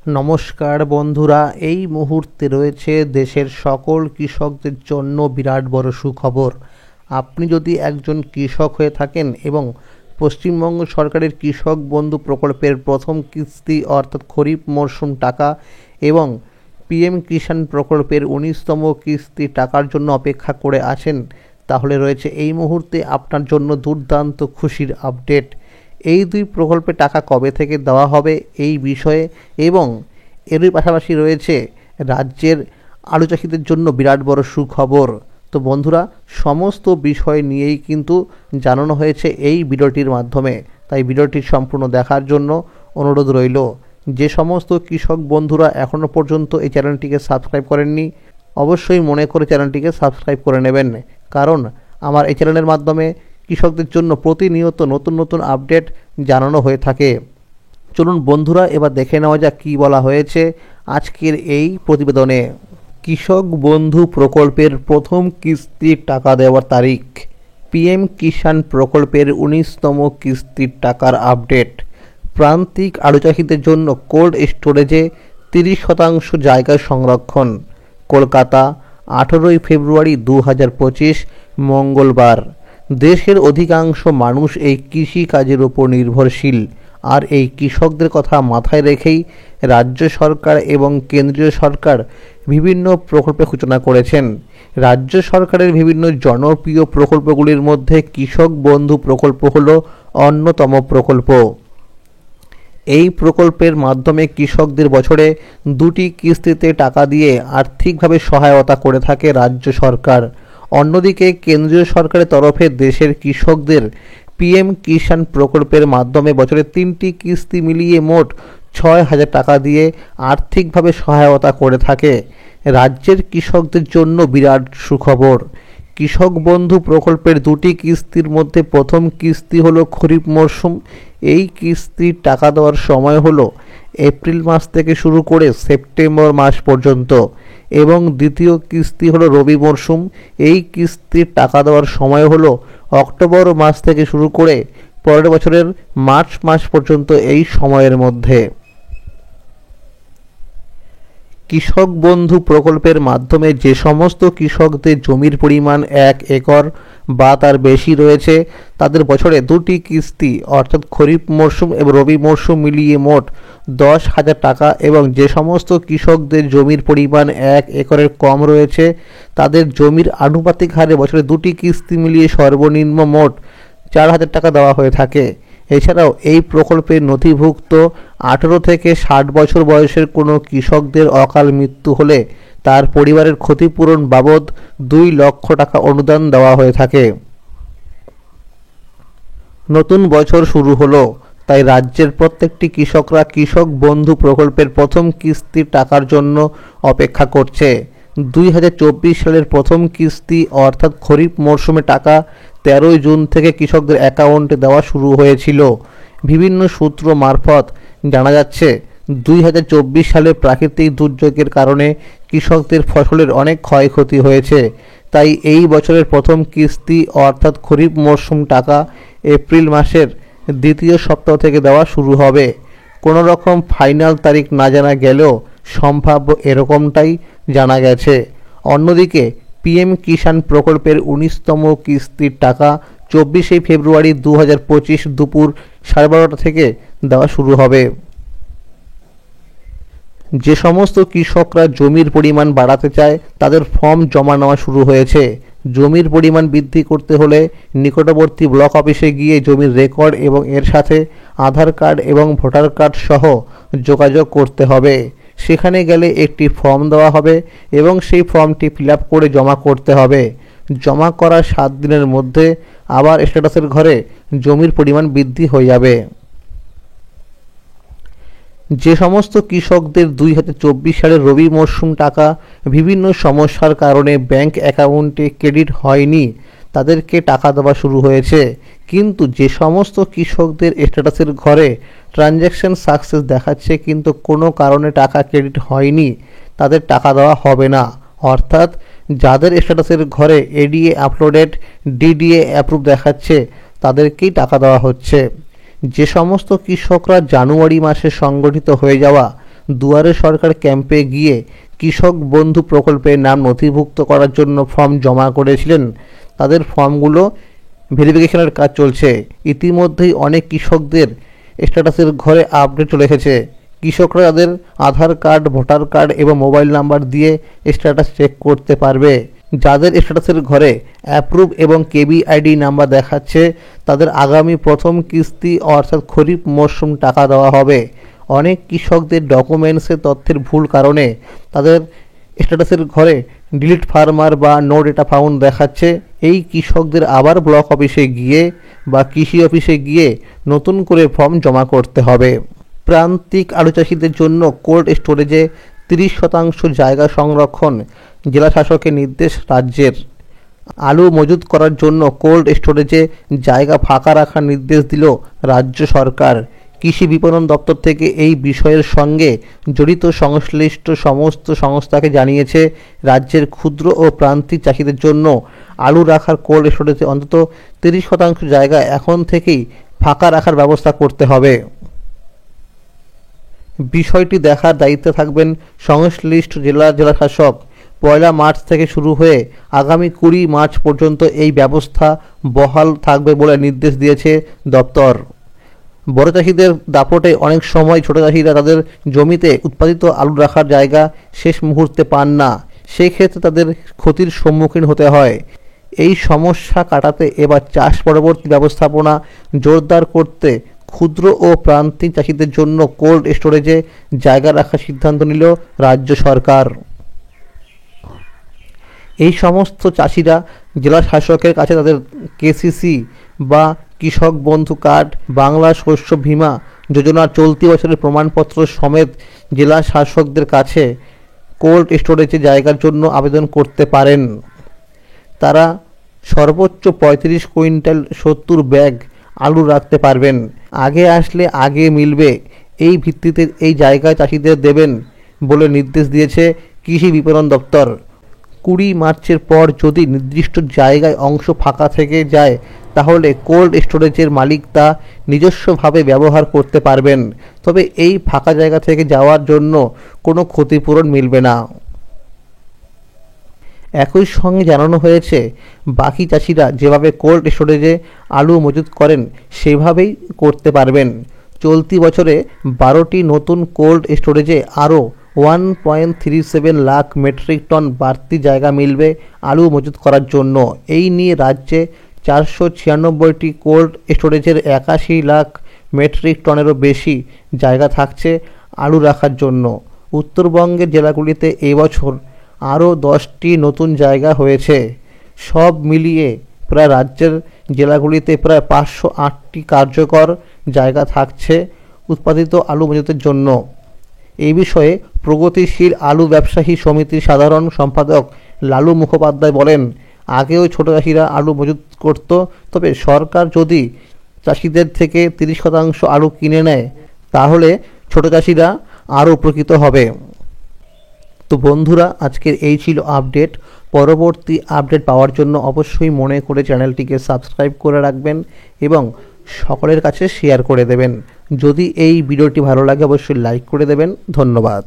নমস্কার বন্ধুরা, এই মুহূর্তে রয়েছে দেশের সকল কৃষকদের জন্য বিরাট বড় সুখবর। আপনি যদি একজন কৃষক হয়ে থাকেন এবং পশ্চিমবঙ্গ সরকারের কৃষক বন্ধু প্রকল্পের প্রথম কিস্তি অর্থাৎ খরিফ মরশুম টাকা এবং পিএম কিষাণ প্রকল্পের ১৯তম কিস্তি টাকার জন্য অপেক্ষা করে আছেন, তাহলে রয়েছে এই মুহূর্তে আপনার জন্য দুর্দান্ত খুশির আপডেট। এই দুই প্রকল্পে টাকা কবে থেকে দেওয়া হবে এই বিষয়ে এবং এরই পাশাপাশি রয়েছে রাজ্যের আলু চাষিদের জন্য বিরাট বড় সুখবর। তো বন্ধুরা, সমস্ত বিষয় নিয়েই কিন্তু জানানো হয়েছে এই ভিডিওটির মাধ্যমে, তাই ভিডিওটি সম্পূর্ণ দেখার জন্য অনুরোধ রইল। যে সমস্ত কৃষক বন্ধুরা এখনও পর্যন্ত এই চ্যানেলটিকে সাবস্ক্রাইব করেননি, অবশ্যই মনে করে চ্যানেলটিকে সাবস্ক্রাইব করে নেবেন, কারণ আমার এই চ্যানেলের মাধ্যমে কৃষকদের জন্য প্রতিনিয়ত নতুন নতুন আপডেট জানানো হয়ে থাকে। চলুন বন্ধুরা, এবার দেখে নেওয়া যাক কী বলা হয়েছে আজকের এই প্রতিবেদনে। কৃষক বন্ধু প্রকল্পের প্রথম কিস্তির টাকা দেওয়ার তারিখ। পিএম কিষাণ প্রকল্পের ১৯তম কিস্তির টাকার আপডেট। প্রান্তিক আলু চাষিদের জন্য কোল্ড স্টোরেজে ৩০% জায়গা সংরক্ষণ। কলকাতা, ১৮ই ফেব্রুয়ারি ২০২৫ মঙ্গলবার। দেশের অধিকাংশ মানুষ এই কৃষি কাজের উপর নির্ভরশীল, আর এই কৃষকদের কথা মাথায় রেখেই রাজ্য সরকার এবং কেন্দ্রীয় সরকার বিভিন্ন প্রকল্পের সূচনা করেছেন। রাজ্য সরকারের বিভিন্ন জনপ্রিয় প্রকল্পগুলির মধ্যে কৃষক বন্ধু প্রকল্প হল অন্যতম প্রকল্প। এই প্রকল্পের মাধ্যমে কৃষকদের বছরে ২টি কিস্তিতে টাকা দিয়ে আর্থিকভাবে সহায়তা করে থাকে রাজ্য সরকার। অন্যদিকে কেন্দ্রীয় সরকারের তরফে দেশের কৃষকদের পিএম কিষাণ প্রকল্পের মাধ্যমে বছরে ৩টি কিস্তি মিলিয়ে মোট ৬,০০০ টাকা দিয়ে আর্থিকভাবে সহায়তা করে থাকে। রাজ্যের কৃষকদের জন্য বিরাট সুখবর। কৃষক বন্ধু প্রকল্পের ২টি কিস্তির মধ্যে প্রথম কিস্তি হলো খরিফ মরশুম। এই কিস্তির টাকা দেওয়ার সময় হলো এপ্রিল মাস থেকে শুরু করে সেপ্টেম্বর মাস পর্যন্ত এবং দ্বিতীয় কিস্তি হলো রবি মরশুম। এই কিস্তির টাকা দেওয়ার সময় হলো অক্টোবর মাস থেকে শুরু করে পরের বছরের মার্চ মাস পর্যন্ত এই সময়ের মধ্যে। কৃষক বন্ধু প্রকল্পের মাধ্যমে যে সমস্ত কৃষকদের জমির পরিমাণ ১ একর বা তার বেশি রয়েছে, তাদের বছরে ২টি কিস্তি অর্থাৎ খরিফ মরশুম এবং রবি মরশুম মিলিয়ে মোট ১০,০০০ টাকা এবং যে সমস্ত কৃষকদের জমির পরিমাণ ১ একরের কম রয়েছে, তাদের জমির আনুপাতিক হারে বছরে ২টি কিস্তি মিলিয়ে সর্বনিম্ন মোট ৪,০০০ টাকা দেওয়া হয়ে থাকে। এছাড়াও এই প্রকল্পে নথিভুক্ত ১৮ থেকে ৬০ বছর বয়সের কোনো কৃষকদের অকাল মৃত্যু হলে তার পরিবারের ক্ষতিপূরণ বাবদ ২ লক্ষ টাকা অনুদান দেওয়া হয়ে থাকে। নতুন বছর শুরু হলো, তাই রাজ্যের প্রত্যেকটি কৃষকরা কৃষক বন্ধু প্রকল্পের প্রথম কিস্তির টাকার জন্য অপেক্ষা করছে। ২০২৪ সালের প্রথম কিস্তি অর্থাৎ খরিফ মরশুমে টাকা ১৩ই জুন থেকে কৃষকদের অ্যাকাউন্টে দেওয়া শুরু হয়েছিল। বিভিন্ন সূত্র মারফত জানা যাচ্ছে ২০২৪ সালে প্রাকৃতিক দুর্যোগের কারণে কৃষকদের ফসলের অনেক ক্ষয়ক্ষতি হয়েছে, তাই এই বছরের প্রথম কিস্তি অর্থাৎ খরিফ মরশুম টাকা এপ্রিল মাসের দ্বিতীয় সপ্তাহ থেকে দেওয়া শুরু হবে। কোনো রকম ফাইনাল তারিখ না জানা গেলেও সম্ভাব্য এরকমটাই জানা গেছে। অন্যদিকে পিএম কিষাণ প্রকল্পের ১৯তম কিস্তির টাকা ২৪শে ফেব্রুয়ারি ২০২৫ দুপুর ১২:৩০ থেকে দেওয়া শুরু হবে। যে সমস্ত কৃষকরা জমির পরিমাণ বাড়াতে চায়, তাদের ফর্ম জমা নেওয়া শুরু হয়েছে। জমির পরিমাণ বৃদ্ধি করতে হলে নিকটবর্তী ব্লক অফিসে গিয়ে জমির রেকর্ড এবং এর সাথে আধার কার্ড এবং ভোটার কার্ড সহ যোগাযোগ করতে হবে। সেখানে গেলে একটি ফর্ম দেওয়া হবে এবং সেই ফর্মটি ফিল আপ করে জমা করতে হবে। জমা করার ৭ দিনের মধ্যে আবার স্ট্যাটাসের ঘরে জমির পরিমাণ বৃদ্ধি হয়ে যাবে। যে সমস্ত কৃষকদের ২০২৪ সালের রবি মরশুম টাকা বিভিন্ন সমস্যার কারণে ব্যাংক অ্যাকাউন্টে ক্রেডিট হয়নি, তাদেরকে টাকা দেওয়া শুরু হয়েছে। কিন্তু যে সমস্ত কৃষকদের স্ট্যাটাসের ঘরে ট্রানজ্যাকশন সাকসেস দেখাচ্ছে কিন্তু কোনো কারণে টাকা ক্রেডিট হয়নি, তাদের টাকা দেওয়া হবে না। অর্থাৎ যাদের স্ট্যাটাসের ঘরে এডিএ আপলোডেড, ডিডিএ অ্যাপ্রুভ দেখাচ্ছে, তাদেরকেই টাকা দেওয়া হচ্ছে। যে সমস্ত কৃষকরা জানুয়ারি মাসে সংগঠিত হয়ে যাওয়া দুয়ারে সরকার ক্যাম্পে গিয়ে কৃষক বন্ধু প্রকল্পের নাম নথিভুক্ত করার জন্য ফর্ম জমা করেছিলেন। তাদের ফর্মগুলো ভেরিফিকেশনের কাজ চলছে। ইতিমধ্যেই অনেক কৃষকদের স্ট্যাটাসের ঘরে আপডেট চলে এসেছে। কৃষকরা তাদের আধার কার্ড, ভোটার কার্ড এবং মোবাইল নাম্বার দিয়ে স্ট্যাটাস চেক করতে পারবে। যাদের স্ট্যাটাসের ঘরে অ্যাপ্রুভ এবং কেবিআইডি নাম্বার দেখাচ্ছে তাদের আগামী প্রথম কিস্তি অর্থাৎ খরিফ মরশুম টাকা দেওয়া হবে। অনেক কৃষকদের ডকুমেন্টসের তথ্যের ভুল কারণে তাদের স্ট্যাটাসের ঘরে ডিলিট ফার্মার বা নো ডেটা ফাউন্ড দেখাচ্ছে। এই কৃষকদের আবার ব্লক অফিসে গিয়ে বা কৃষি অফিসে গিয়ে নতুন করে ফর্ম জমা করতে হবে। প্রান্তিক আলু চাষিদের জন্য কোল্ড স্টোরেজে 30% জায়গা সংরক্ষণ, জেলা শাসকের নির্দেশ রাজ্যের। আলু মজুত করার জন্য কোল্ড স্টোরেজে জায়গা ফাঁকা রাখার নির্দেশ দিল রাজ্য সরকার। কৃষি বিপণন দপ্তর থেকে এই বিষয়ের সঙ্গে জড়িত সংশ্লিষ্ট সমস্ত সংস্থাকে জানিয়েছে রাজ্যের ক্ষুদ্র ও প্রান্তিক চাষিদের জন্য আলু রাখার কোল্ড স্টোরেজে অন্তত 30% জায়গা এখন থেকেই ফাঁকা রাখার ব্যবস্থা করতে হবে। বিষয়টি দেখার দায়িত্বে থাকবেন সংশ্লিষ্ট জেলা শাসক। 1 মার্চ থেকে শুরু হয়ে আগামী 20 মার্চ পর্যন্ত এই ব্যবস্থা বহাল থাকবে বলে নির্দেশ দিয়েছে দপ্তর। বড় চাষিদের দাপটে অনেক সময় ছোট চাষিরা তাদের জমিতে উৎপাদিত আলু রাখার জায়গা শেষ মুহূর্তে পান না। সেই ক্ষেত্রে তাদের ক্ষতির সম্মুখীন হতে হয়। এই সমস্যা কাটাতে এবার চাষ পরবর্তী ব্যবস্থাপনা জোরদার করতে ক্ষুদ্র ও প্রান্তিক চাষিদের জন্য কোল্ড স্টোরেজে জায়গা রাখার সিদ্ধান্ত নিল রাজ্য সরকার। এই সমস্ত চাষিরা জেলা শাসকের কাছে তাদের কেসিসি বা কৃষক বন্ধু কার্ড, বাংলা শস্য বীমা যোজনার চলতি বছরের প্রমাণপত্র সমেত জেলা শাসকদের কাছে কোল্ড স্টোরেজে জায়গার জন্য আবেদন করতে পারেন। তারা সর্বোচ্চ 35 কুইন্টাল 70 ব্যাগ আলু রাখতে পারবেন। আগে আসলে আগে মিলবে, এই ভিত্তিতে এই জায়গায় চাষিদের দেবেন বলে নির্দেশ দিয়েছে কৃষি বিপণন দপ্তর। 20 মার্চের পর যদি নির্দিষ্ট জায়গায় অংশ ফাঁকা থেকে যায় তাহলে কোল্ড স্টোরেজের মালিক তা নিজস্বভাবে ব্যবহার করতে পারবেন। তবে এই ফাঁকা জায়গা থেকে যাওয়ার জন্য কোনো ক্ষতিপূরণ মিলবে না। একই সঙ্গে জানানো হয়েছে বাকি চাষিরা যেভাবে কোল্ড স্টোরেজে আলু মজুত করেন সেভাবেই করতে পারবেন। চলতি বছরে 12টি নতুন কোল্ড স্টোরেজে আরও 1.37 লাখ মেট্রিক টন বাড়তি জায়গা মিলবে আলু মজুত করার জন্য। এই নিয়ে রাজ্যে 496টি কোল্ড স্টোরেজের 81 লাখ মেট্রিক টনেরও বেশি জায়গা থাকছে আলু রাখার জন্য। উত্তরবঙ্গের জেলাগুলিতে এবছর আরও 10টি নতুন জায়গা হয়েছে। সব মিলিয়ে প্রায় রাজ্যের জেলাগুলিতে প্রায় 508টি কার্যকর জায়গা থাকছে উৎপাদিত আলু মজুতের জন্য। এই বিষয়ে প্রগতিশীল আলু ব্যবসায়ী সমিতির সাধারণ সম্পাদক লালু মুখোপাধ্যায় বলেন, আগেও ছোট চাষিরা আলু মজুত করত, তবে সরকার যদি চাষিদের থেকে 30% আলু কিনে নেয় তাহলে ছোট চাষিরা আরও উপকৃত হবে। তো বন্ধুরা, আজকের এই ছিল আপডেট। পরবর্তী আপডেট পাওয়ার জন্য অবশ্যই মনে করে চ্যানেলটিকে সাবস্ক্রাইব করে রাখবেন এবং সকলের কাছে শেয়ার করে দেবেন। যদি এই ভিডিওটি ভালো লাগে অবশ্যই লাইক করে দেবেন। ধন্যবাদ।